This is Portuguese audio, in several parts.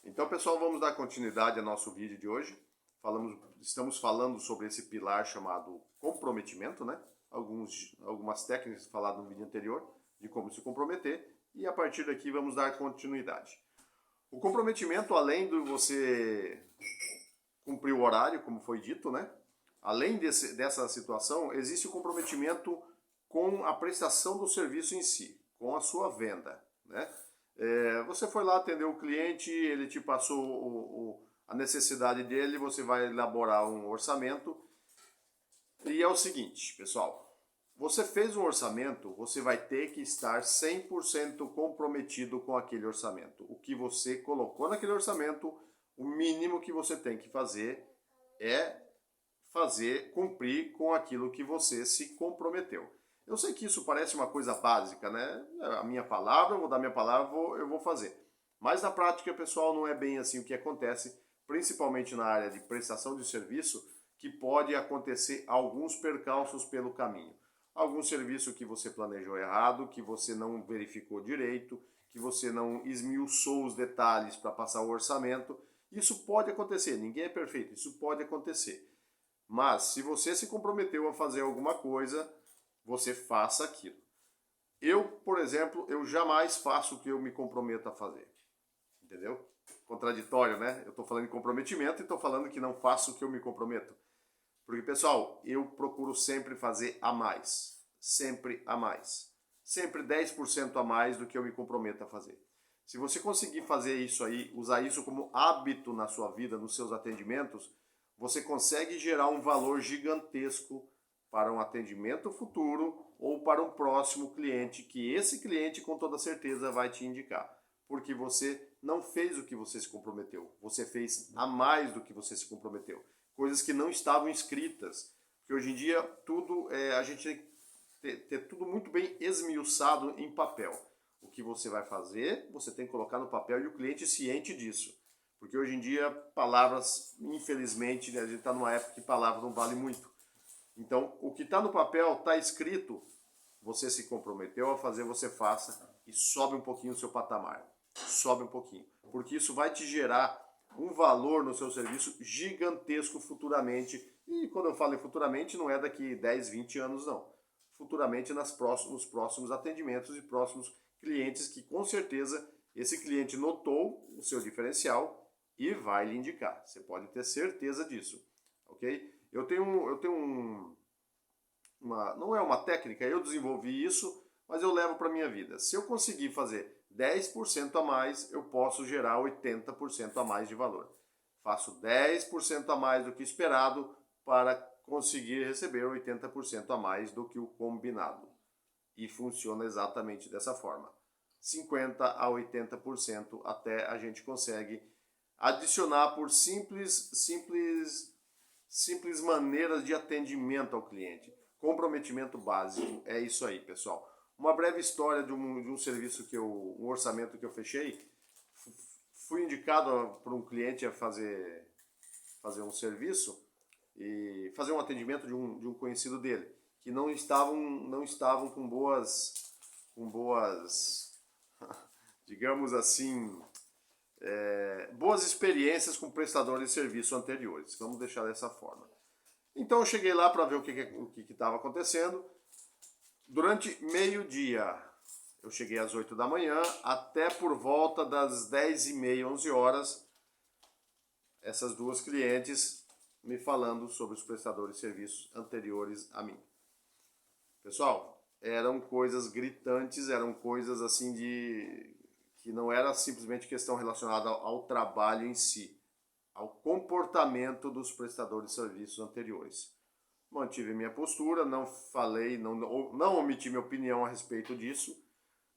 Então, pessoal, vamos dar continuidade ao nosso vídeo de hoje. Estamos falando sobre esse pilar chamado comprometimento, né? Algumas técnicas faladas no vídeo anterior de como se comprometer, e a partir daqui vamos dar continuidade. O comprometimento, além de você cumprir o horário, como foi dito, né? Além dessa situação, existe o comprometimento com a prestação do serviço em si, com a sua venda, né? Você foi lá atender o cliente, ele te passou a necessidade dele, você vai elaborar um orçamento. E é o seguinte, pessoal, você fez um orçamento, você vai ter que estar 100% comprometido com aquele orçamento. O que você colocou naquele orçamento, o mínimo que você tem que fazer é cumprir com aquilo que você se comprometeu. Eu sei que isso parece uma coisa básica, né? A minha palavra, eu vou dar minha palavra, eu vou fazer. Mas na prática, pessoal, não é bem assim o que acontece, principalmente na área de prestação de serviço, que pode acontecer alguns percalços pelo caminho. Algum serviço que você planejou errado, que você não verificou direito, que você não esmiuçou os detalhes para passar o orçamento. Isso pode acontecer, ninguém é perfeito, isso pode acontecer. Mas se você se comprometeu a fazer alguma coisa, você faça aquilo. Eu, por exemplo, eu jamais faço o que eu me comprometo a fazer. Entendeu? Contraditório, né? Eu estou falando de comprometimento e estou falando que não faço o que eu me comprometo. Porque, pessoal, eu procuro sempre fazer a mais. Sempre a mais. Sempre 10% a mais do que eu me comprometo a fazer. Se você conseguir fazer isso aí, usar isso como hábito na sua vida, nos seus atendimentos, você consegue gerar um valor gigantesco para um atendimento futuro ou para um próximo cliente, que esse cliente com toda certeza vai te indicar. Porque você não fez o que você se comprometeu, você fez a mais do que você se comprometeu. Coisas que não estavam escritas, porque hoje em dia a gente tem que ter tudo muito bem esmiuçado em papel. O que você vai fazer, você tem que colocar no papel e o cliente ciente disso. Porque hoje em dia, palavras, infelizmente, a gente está numa época que palavras não valem muito. Então, o que está no papel, está escrito, você se comprometeu a fazer, você faça e sobe um pouquinho o seu patamar. Sobe um pouquinho. Porque isso vai te gerar um valor no seu serviço gigantesco futuramente. E quando eu falo em futuramente, não é daqui 10, 20 anos, não. Futuramente nos próximos atendimentos e próximos clientes que com certeza esse cliente notou o seu diferencial e vai lhe indicar. Você pode ter certeza disso, ok? Não é uma técnica, eu desenvolvi isso, mas eu levo para minha vida. Se eu conseguir fazer 10% a mais, eu posso gerar 80% a mais de valor. Faço 10% a mais do que esperado para conseguir receber 80% a mais do que o combinado. E funciona exatamente dessa forma. 50% a 80% até a gente consegue adicionar por simples maneiras de atendimento ao cliente. Comprometimento básico, é isso aí, pessoal. Uma breve história de um serviço um orçamento que eu fechei. Fui indicado por um cliente a fazer um serviço e fazer um atendimento de um conhecido dele, que não estavam com boas, digamos assim, boas experiências com prestadores de serviço anteriores. Vamos deixar dessa forma. Então eu cheguei lá para ver o que estava acontecendo. Durante meio-dia, eu cheguei às 8 da manhã, até por volta das 10h30, 11 horas, essas duas clientes me falando sobre os prestadores de serviços anteriores a mim. Pessoal, eram coisas gritantes, eram coisas assim que não era simplesmente questão relacionada ao trabalho em si, ao comportamento dos prestadores de serviços anteriores. Mantive minha postura, não falei, não omiti minha opinião a respeito disso,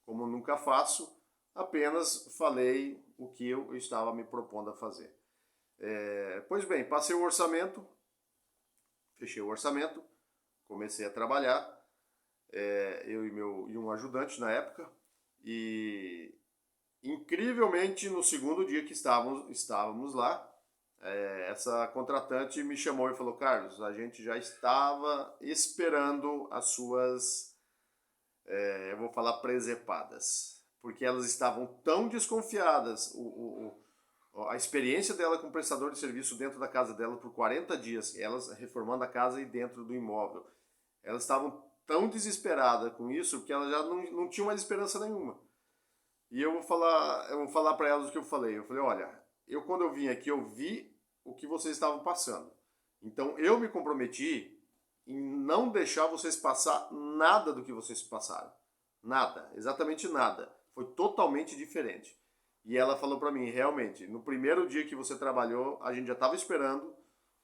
como nunca faço, apenas falei o que eu estava me propondo a fazer. Pois bem, passei o orçamento, fechei o orçamento, comecei a trabalhar, eu e um ajudante na época, e incrivelmente no segundo dia que estávamos lá, essa contratante me chamou e falou: Carlos, a gente já estava esperando as suas, eu vou falar presepadas, porque elas estavam tão desconfiadas, a experiência dela com prestador de serviço dentro da casa dela por 40 dias, elas reformando a casa e dentro do imóvel. Elas estavam tão desesperadas com isso que elas já não tinham mais esperança nenhuma. E eu vou falar para elas o que eu falei. Eu falei, olha, quando eu vim aqui, eu vi o que vocês estavam passando. Então eu me comprometi em não deixar vocês passar nada do que vocês passaram. Nada, exatamente nada. Foi totalmente diferente. E ela falou para mim, realmente, no primeiro dia que você trabalhou, a gente já estava esperando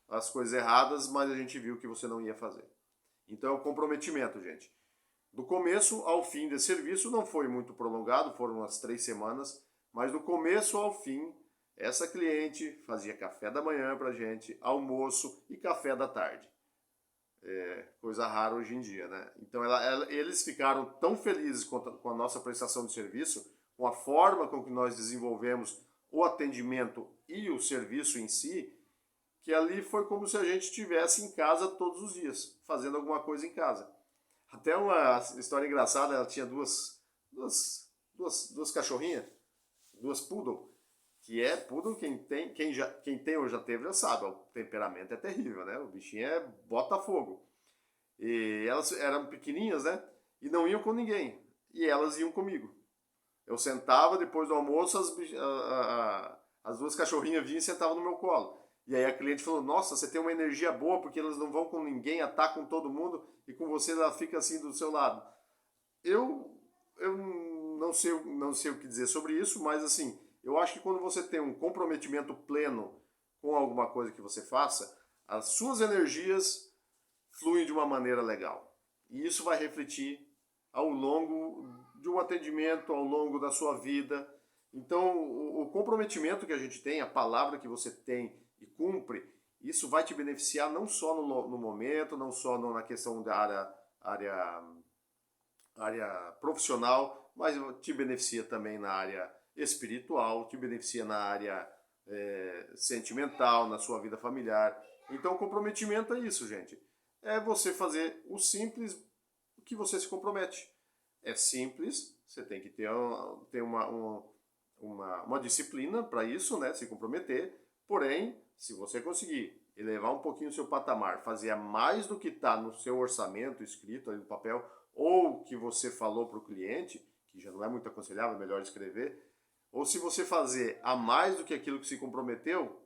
as coisas erradas, mas a gente viu que você não ia fazer. Então é um comprometimento, gente. Do começo ao fim desse serviço não foi muito prolongado, foram umas 3 semanas, mas do começo ao fim, essa cliente fazia café da manhã pra gente, almoço e café da tarde. Coisa rara hoje em dia, né? Então eles ficaram tão felizes com a nossa prestação de serviço, com a forma com que nós desenvolvemos o atendimento e o serviço em si, que ali foi como se a gente estivesse em casa todos os dias, fazendo alguma coisa em casa. Até uma história engraçada, ela tinha duas cachorrinhas, duas poodle, que é poodle, quem tem ou já teve já sabe, o temperamento é terrível, né? O bichinho é Botafogo. E elas eram pequenininhas, né? E não iam com ninguém. E elas iam comigo. Eu sentava depois do almoço, as duas cachorrinhas vinham e sentavam no meu colo. E aí a cliente falou, nossa, você tem uma energia boa porque elas não vão com ninguém, atacam todo mundo e com você ela fica assim do seu lado. Eu não sei o que dizer sobre isso, mas assim, eu acho que quando você tem um comprometimento pleno com alguma coisa que você faça, as suas energias fluem de uma maneira legal. E isso vai refletir ao longo de um atendimento, ao longo da sua vida. Então, o comprometimento que a gente tem, a palavra que você tem e cumpre, isso vai te beneficiar não só no momento, não só na questão da área profissional, mas te beneficia também na área espiritual, te beneficia na área sentimental, na sua vida familiar. Então, comprometimento é isso, gente. É você fazer o simples que você se compromete. É simples, você tem que ter uma disciplina para isso, né? Se comprometer. Porém, se você conseguir elevar um pouquinho o seu patamar, fazer mais do que está no seu orçamento escrito ali no papel, ou que você falou para o cliente, que já não é muito aconselhável, é melhor escrever, ou se você fazer a mais do que aquilo que se comprometeu,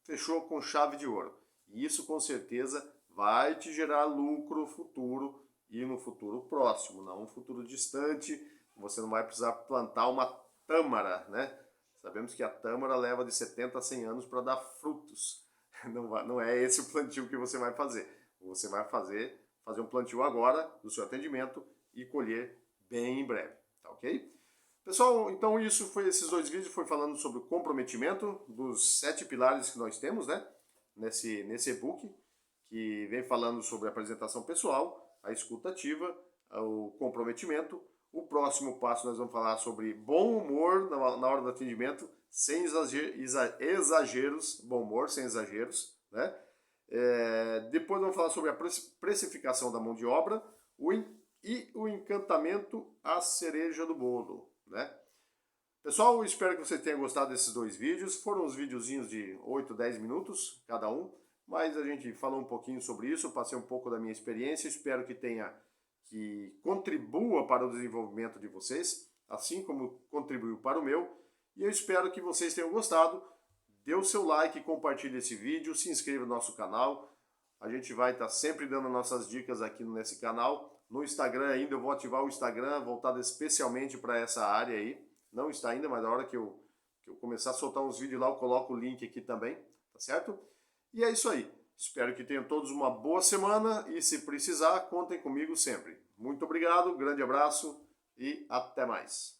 fechou com chave de ouro. E isso com certeza vai te gerar lucro futuro e no futuro próximo, não um futuro distante. Você não vai precisar plantar uma tâmara, né? Sabemos que a tâmara leva de 70 a 100 anos para dar frutos. Não é esse o plantio que você vai fazer. Você vai fazer um plantio agora do seu atendimento e colher bem em breve, tá ok? Pessoal, então esses 2 vídeos foi falando sobre o comprometimento dos 7 pilares que nós temos, né? Nesse e-book, que vem falando sobre a apresentação pessoal, a escuta ativa, o comprometimento. O próximo passo nós vamos falar sobre bom humor na hora do atendimento, sem exageros, bom humor sem exageros, né? Depois vamos falar sobre a precificação da mão de obra e o encantamento, a cereja do bolo, né? Pessoal, eu espero que você tenha gostado desses 2 vídeos. Foram uns videozinhos de 8, 10 minutos cada um, mas a gente falou um pouquinho sobre isso, passei um pouco da minha experiência, espero que contribua para o desenvolvimento de vocês, assim como contribuiu para o meu, e eu espero que vocês tenham gostado. Dê o seu like, compartilhe esse vídeo, se inscreva no nosso canal. A gente vai estar sempre dando nossas dicas aqui nesse canal. No Instagram ainda, eu vou ativar o Instagram voltado especialmente para essa área aí. Não está ainda, mas na hora que eu começar a soltar uns vídeos lá, eu coloco o link aqui também, tá certo? E é isso aí. Espero que tenham todos uma boa semana e se precisar, contem comigo sempre. Muito obrigado, grande abraço e até mais.